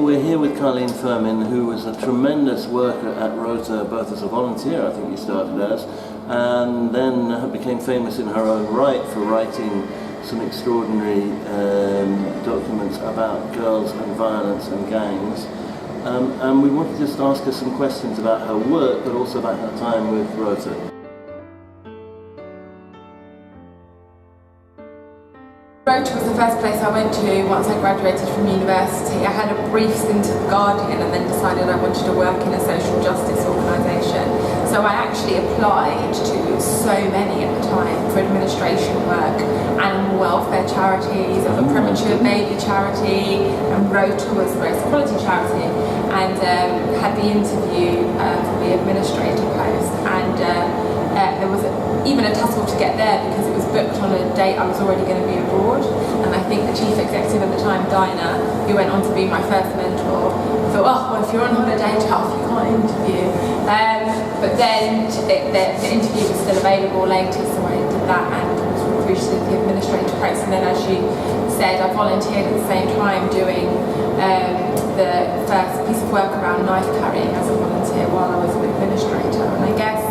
we're here with Colleen Firmin, who was a tremendous worker at ROTA, both as a volunteer, I think you started as, and then became famous in her own right for writing some extraordinary documents about girls and violence and gangs. And we wanted to just ask her some questions about her work, but also about her time with ROTA. ROTA was the first place I went to once I graduated from university. I had a brief stint at The Guardian and then decided I wanted to work in a social justice organisation. So I actually applied to so many at the time for administration work, animal welfare charities, a premature baby charity, and ROTA was a race equality charity, and had the interview for the administrator post. And there was even a tussle to get there because it was booked on a date I was already going to be abroad, and I think the chief executive at the time, Dinah, who went on to be my first mentor, thought, oh, well, if you're on holiday, tough, you can't interview. But then the interview was still available later, so I did that and was recruited to the administrative post. And then, as she said, I volunteered at the same time doing the first piece of work around knife carrying as a volunteer while I was an administrator. And I guess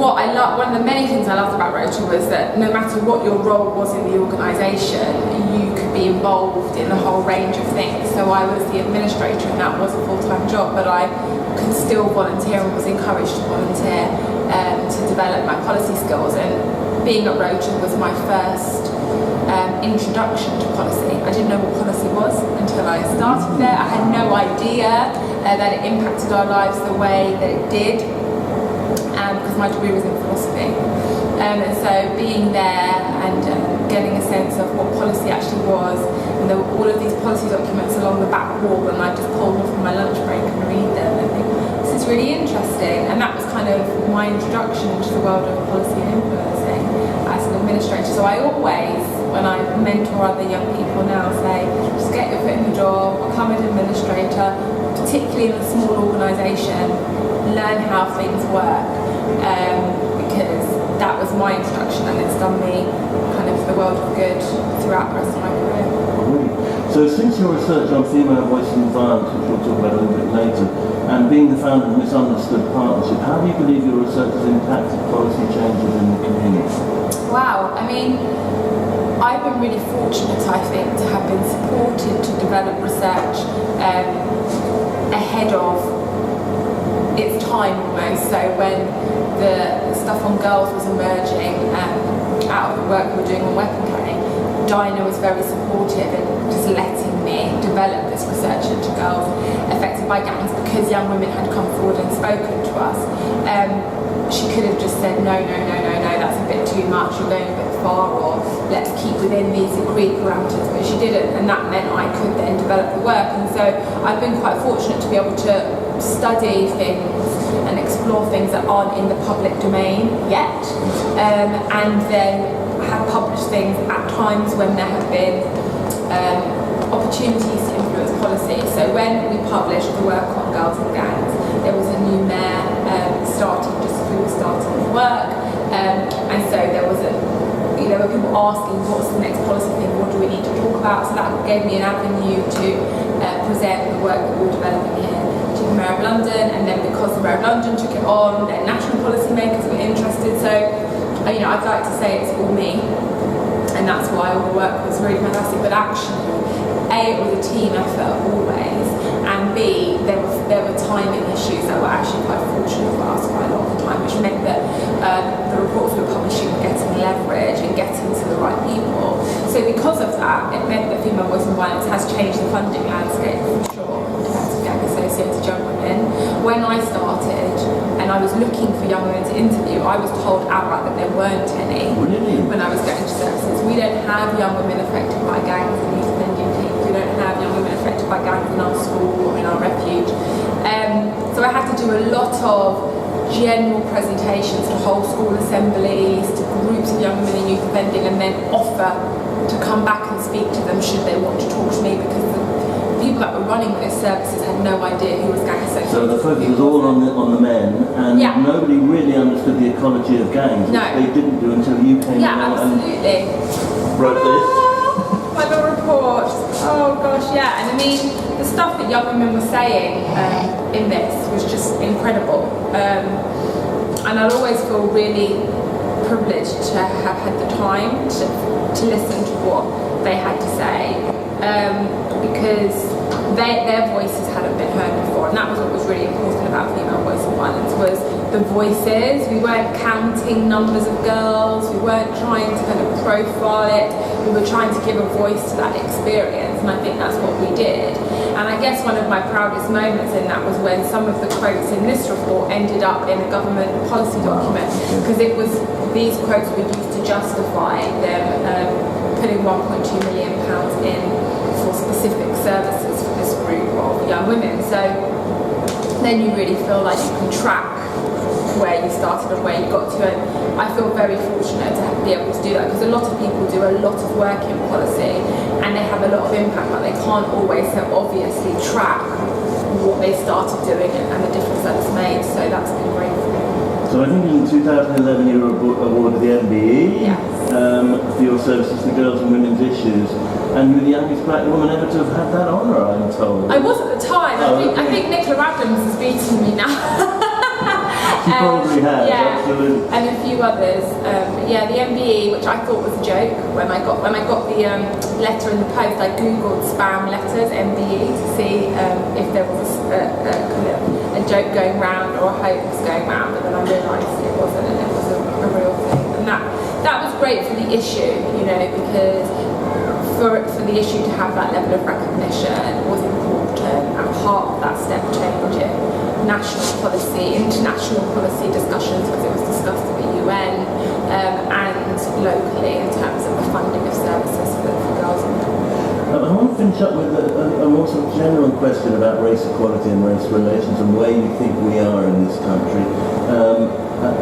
one of the many things I loved about ROTA was that no matter what your role was in the organisation, you could be involved in the whole range of things. So I was the administrator and that was a full-time job, but I could still volunteer and was encouraged to volunteer to develop my policy skills. And being at ROTA was my first introduction to policy. I didn't know what policy was until I started there. I had no idea that it impacted our lives the way that it did, because my degree was in philosophy. And so being there and getting a sense of what policy actually was, and there were all of these policy documents along the back wall, and I just pulled them from my lunch break and read them and think, this is really interesting. And that was kind of my introduction into the world of policy and influencing as an administrator. So I always, when I mentor other young people now, say, just get your foot in the door, become an administrator, particularly in a small organisation, learn how things work, because that was my introduction and it's done me kind of the world of good throughout the rest of my career. So since your research on female voices in violence, which we'll talk about a little bit later, and being the founder of Misunderstood Partnership, how do you believe your research has impacted policy changes in the community? Wow, I mean, I've been really fortunate, I think, to have been supported to develop research ahead of its time almost. So when the stuff on girls was emerging out of the work we were doing on weapon carrying, Dinah was very supportive in just letting me develop this research into girls affected by gangs, because young women had come forward and spoken to us. She could have just said, no, that's a bit too much, you're going a bit far, or let's keep within these agreed parameters, but she didn't, and that meant I could then develop the work. And so I've been quite fortunate to be able to study things and explore things that aren't in the public domain yet, and then have published things at times when there have been opportunities to influence policy. So when we published the work on girls and gangs, there was a new mayor starting just as we were starting the work, and so there were people asking, what's the next policy thing, what do we need to talk about? So that gave me an avenue to present the work that we were developing here to the Mayor of London, and then because the Mayor of London took it on, then national policymakers were interested. So I'd like to say it's all me, and that's why all the work was really fantastic. But actually, A, it was a team effort always, and B, there were timing issues that were actually quite fortunate for us quite a lot of the time, which meant that the reports we were publishing were getting leverage and getting to the right people. So because of that, it meant that female voice and violence has changed the funding landscape for sure in terms of gang-associated young women. When I started and I was looking for young women to interview, I was told outright that there weren't any. Really? When I was going to services. We don't have young women affected by gangs in youth offending teams. We don't have young women affected by gangs in our school or in our refuge. So I had to do a lot of general presentations to whole school assemblies, to groups of young women in youth offending, and then offer to come back and speak to them should they want to talk to me, because the people that were running those services had no idea who was gang associated. So the focus was all on the men, and nobody really understood the ecology of gangs, which they didn't do until you came along and wrote this. My little report. Oh gosh, yeah. And I mean, the stuff that young women were saying in this was just incredible. And I'll always feel really privileged to have had the time to listen to what they had to say, because their voices hadn't been heard before, and that was what was really important about female voice in violence, was the voices. We weren't counting numbers of girls, we weren't trying to kind of profile it, we were trying to give a voice to that experience, and I think that's what we did. And I guess one of my proudest moments in that was when some of the quotes in this report ended up in a government policy document, because it was, these quotes were used to justify them putting £1.2 million in for specific services for this group of young women. So then you really feel like you can track where you started and where you got to, and I feel very fortunate to be able to do that, because a lot of people do a lot of work in policy and they have a lot of impact, but they can't always so obviously track what they started doing and the difference that it's made. So that's been great for me. So I think in 2011 you were awarded the MBE for your services to girls and women's issues, and you were the youngest black woman ever to have had that honour, I'm told. I was at the time. I think Nicola Adams is beating me now. She probably has, yeah, absolutely. And a few others. Yeah, the MBE, which I thought was a joke when I got the letter in the post. I googled spam letters MBE to see if there was a kind of a joke going round or a hoax going round, but then I realised it wasn't, and it was a real thing. And that was great for the issue, you know, because for the issue to have that level of recognition was important and part of that step change in national policy, international policy discussions, because it was discussed at the UN and locally in terms of the funding of services for girls and women. I want to finish up with a more sort of general question about race equality and race relations and where you think we are in this country.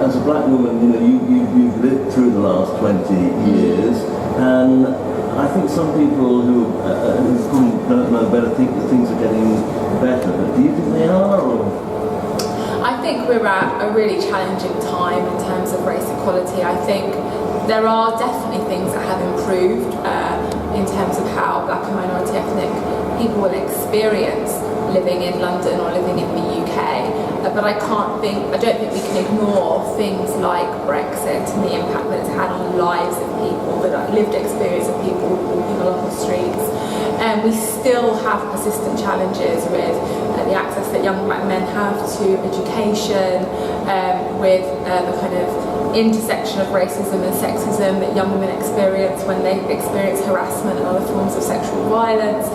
As a black woman, you know, you've lived through the last 20 years, and I think some people who probably don't know better think that things are getting better, but do you think they are? Or? I think we're at a really challenging time in terms of race equality. I think there are definitely things that have improved in terms of how black and minority ethnic people will experience living in London or living in the UK. But I don't think we can ignore things like Brexit and the impact that it's had on the lives of people, the lived experience of people walking along the streets. And we still have persistent challenges with the access that young black men have to education, with the kind of intersection of racism and sexism that young women experience when they experience harassment and other forms of sexual violence.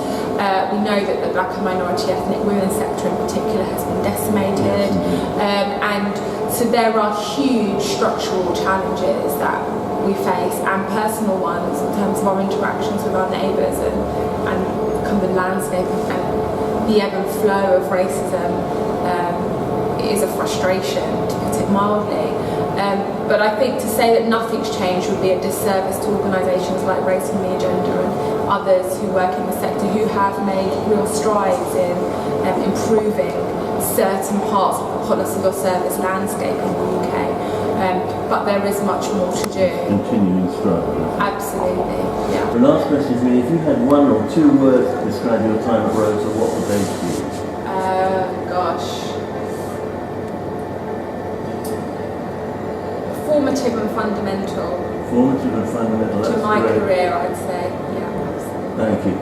We know that the black and minority ethnic women's sector in particular has been decimated, and so there are huge structural challenges that we face, and personal ones in terms of our interactions with our neighbours and kind of the landscape and the ebb and flow of racism is a frustration, to put it mildly. But I think to say that nothing's changed would be a disservice to organisations like Race and the Agenda and others who work in the sector who have made real strides in improving certain parts of the policy or service landscape in the UK. But there is much more to do. Continuing struggle. Absolutely, yeah. The last question for me, if you had one or two words to describe your time at ROTA, what would they be? Gosh. Formative and fundamental. Formative and fundamental. To my great. career, I'd say. Yeah, absolutely. Thank you.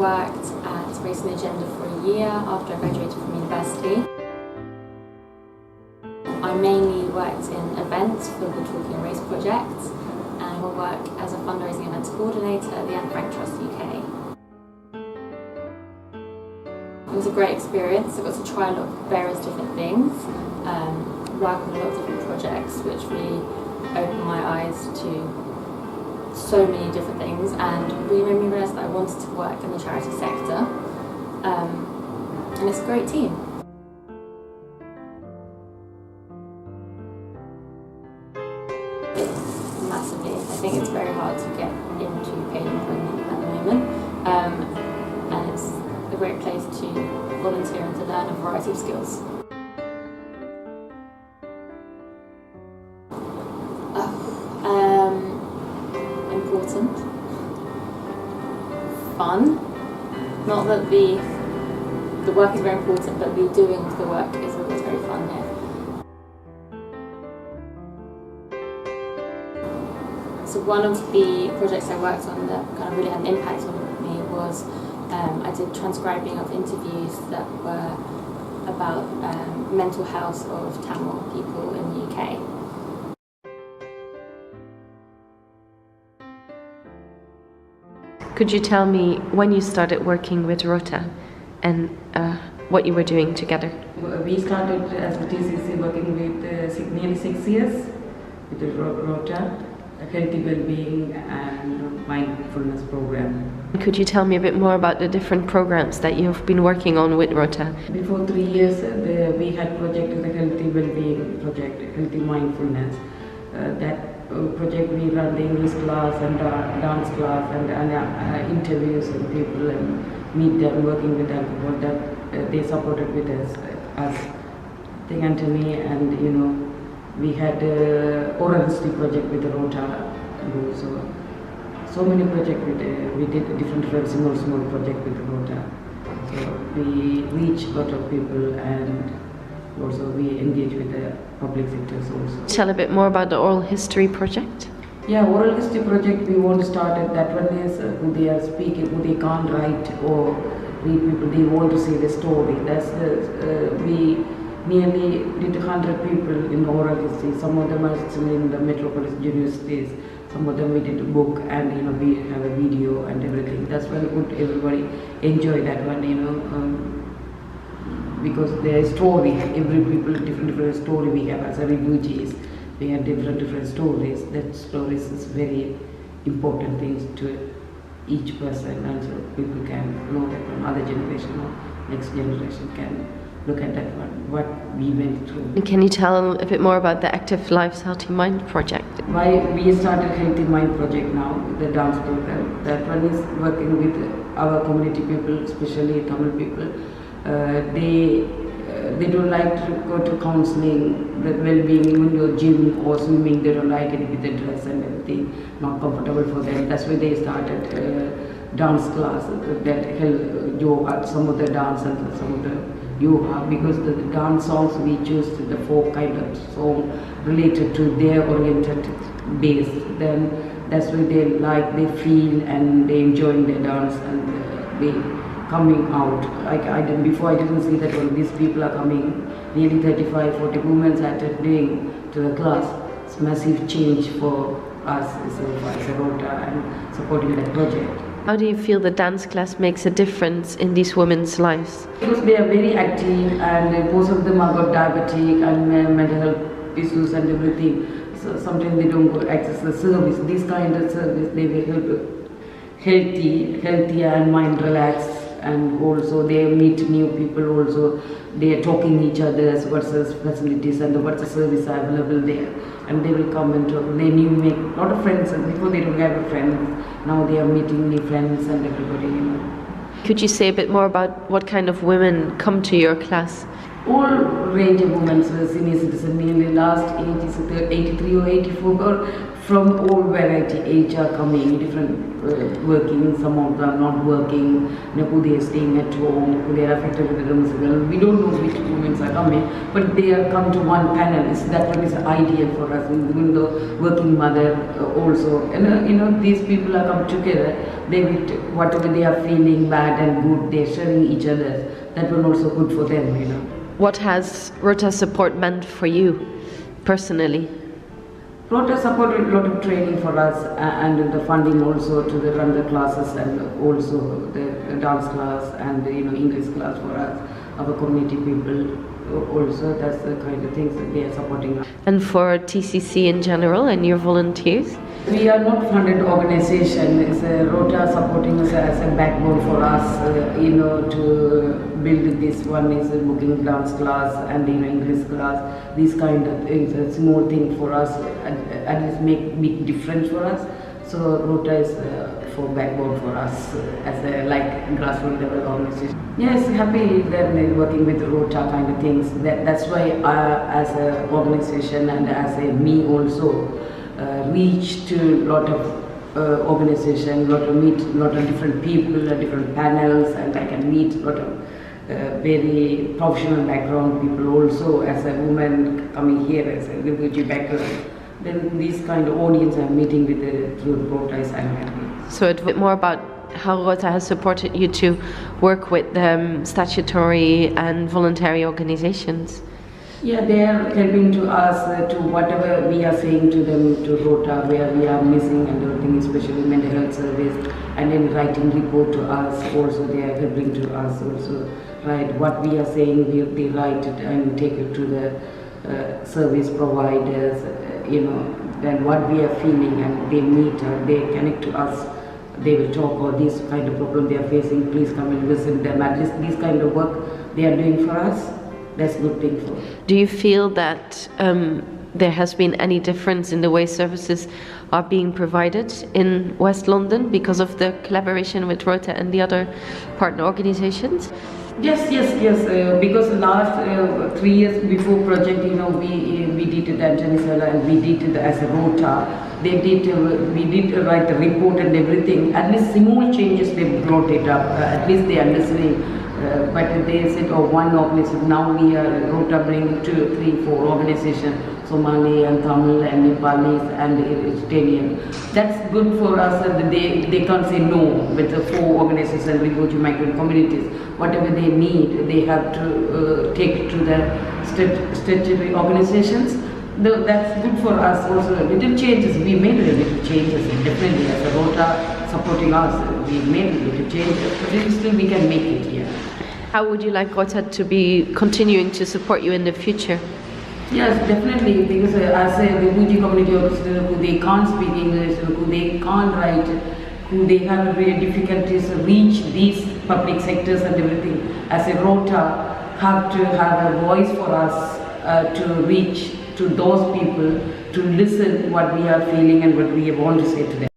worked at Race and Agenda for a year after I graduated from university. I mainly worked in events for the Talking Race project, and I will work as a fundraising events coordinator at the Anne Frank Trust UK. It was a great experience. I got to try a lot of various different things, work on a lot of different projects, which really opened my eyes to so many different things, and really made me realise that I wanted to work in the charity sector. And it's a great team. Massively. I think it's very hard to get into paid employment at the moment, and it's a great place to volunteer and to learn a variety of skills. Important. Fun. Not that the work is very important, but the doing of the work is always very fun here. So one of the projects I worked on that kind of really had an impact on me was I did transcribing of interviews that were about mental health of Tamil people in the UK. Could you tell me when you started working with ROTA and what you were doing together? We started as a TCC working with nearly 6 years with the ROTA, a healthy well-being and mindfulness program. Could you tell me a bit more about the different programs that you've been working on with ROTA? Before 3 years, we had project as a healthy well-being project, healthy mindfulness. That project we run the English class and dance class and interviews with people and meet them, working with them. For that they supported with us thing unto me, and we had oral history project with the ROTA, and so many projects we did different small project with the ROTA. So we reach a lot of people, and also we engage with the public sectors also. Tell a bit more about the oral history project. Yeah, oral history project we want to start at that one is who they are speaking, who they can't write or read people, they want to see the story. That's we nearly did 100 people in oral history. Some of them are still in the metropolitan universities. Some of them we did a book, and we have a video and everything. That's very good. Everybody enjoy that one, because their story, every people different story we have as a refugees. We have different stories. That stories is very important things to each person, and so people can know that one. Other generation or next generation can look at that one, what we went through. And can you tell a bit more about the Active Lives Healthy Mind project? Why we started Healthy Mind project now, the dance program. That one is working with our community people, especially Tamil people. They don't like to go to counseling, the well-being, even your gym or swimming, they don't like it with the dress and everything, not comfortable for them. That's why they started dance class that help yoga, some of the dance and some of the yoga, because the dance songs we choose the folk kind of song related to their oriented base. Then that's why they feel and they enjoying the dance, and they coming out. Before I didn't see that when these people are coming, nearly 35-40 women attending to the class. It's massive change for us as a ROTA and supporting that project. How do you feel the dance class makes a difference in these women's lives? Because they are very active, and most of them are got diabetic and mental health issues and everything. So sometimes they don't go access the service. This kind of service, they will help healthier and mind relaxed. And also they meet new people also, they are talking each other as what's the facilities and what's the service available there, and they will come and talk. They make a lot of friends, and before they don't have a friend, now they are meeting new friends and everybody. Could you say a bit more about what kind of women come to your class? All range of women, so senior citizen, nearly last age is 83 or 84 or from all variety age are coming, different working, some of them not working, who they are staying at home, who they are affected with the domicile. We don't know which women are coming, but they are come to one panel. That one is ideal for us, even the working mother also. And these people are come together, they will, whatever they are feeling bad and good, they are sharing each other. That one also good for them, What has ROTA support meant for you personally? ROTA supported a lot of training for us and the funding also to run the classes and also the dance class and English class for us, our community people also. That's the kind of things that they are supporting us. And for TCC in general and your volunteers? We are not funded organization. It's a ROTA supporting us as a backbone for us, to build this one is a booking dance class and English class. These kind of things, a small thing for us, and it make big difference for us. So ROTA is for backbone for us as a grassroots level organization. Yes, happy then working with ROTA kind of things. That's why as an organization and as a me also. Reach to a lot of organization, meet a lot of different people, different panels, and I can meet a lot of very professional background people also. As a woman coming here as a refugee background, then this kind of audience I'm meeting with through ROTA is I'm happy. So it's a bit more about how ROTA has supported you to work with statutory and voluntary organizations. Yeah, they are helping to us to whatever we are saying to them to ROTA, where we are missing and everything, especially mental health service, and then writing report to us. Also, they are helping to us also. Right, what we are saying, they write it and take it to the service providers. Then what we are feeling, and they meet, they connect to us. They will talk about this kind of problem they are facing. Please come and listen to them. At least this kind of work they are doing for us. That's a good thing for us. Do you feel that there has been any difference in the way services are being provided in West London because of the collaboration with ROTA and the other partner organizations? Yes. Because last 3 years before project, we did it at Janisala and we did it as a ROTA. We did write the report and everything. At least small changes they brought it up. At least they are listening. But they said, one organization. Now we are ROTA bringing 2, 3, 4 organizations, Somali and Tamil and Nepalese and Italian. That's good for us. They can't say no with the 4 organizations and refugee migrant communities. Whatever they need, they have to take it to the statutory organizations. That's good for us also. Little changes, we made little changes definitely as a ROTA supporting us. We made little changes, but still we can make it here. How would you like ROTA to be continuing to support you in the future? Yes, definitely, because as a refugee community officer who they can't speak English, who they can't write, who they have really difficulties to reach these public sectors and everything, as a ROTA have to have a voice for us to reach to those people, to listen what we are feeling and what we want to say to them.